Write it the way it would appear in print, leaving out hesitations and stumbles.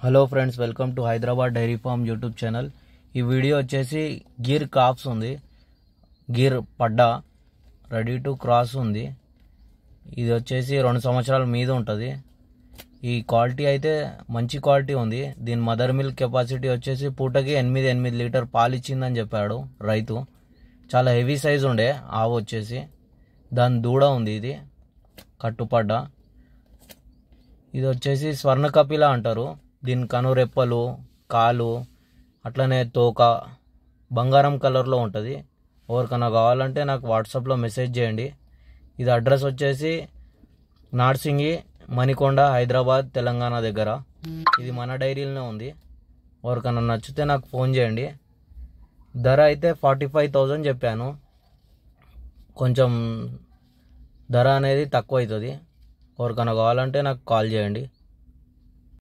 Hello friends, welcome to Hyderabad dairy farm YouTube channel. ఈ video వచ్చేసి Gir caps ఉంది, గిర్ పడ్డా రెడీ టు క్రాస్ ఉంది. ఇది వచ్చేసి 2 సంవత్సరాల మీద ఉంటుంది. ఈ క్వాలిటీ అయితే మంచి క్వాలిటీ ఉంది. దీని మదర్ మిల్క్ కెపాసిటీ వచ్చేసి పూటకి 8 లీటర్ పాలు ఇచ్చిందని చెప్పాడు రైతు. చాలా హెవీ సైజ్ ఉండే ఆవు వచ్చేసి. దాని దూడ ఉంది, ఇది కట్టుపడ్డ. ఇది వచ్చేసి స్వర్ణ కపిల అంటారు. దీని కనురెప్పలు, కాలు, అట్లనే తోక బంగారం కలర్లో ఉంటుంది. ఎవరికైనా కావాలంటే నాకు వాట్సాప్లో మెసేజ్ చేయండి. ఇది అడ్రస్ వచ్చేసి నార్సింగి, మణికొండ, హైదరాబాద్, తెలంగాణ దగ్గర. ఇది మన డైరీలోనే ఉంది. ఎవరికైనా నచ్చితే నాకు ఫోన్ చేయండి. ధర అయితే 45,000 చెప్పాను. కొంచెం ధర అనేది తక్కువ అవుతుంది. ఎవరికైనా కావాలంటే నాకు కాల్ చేయండి.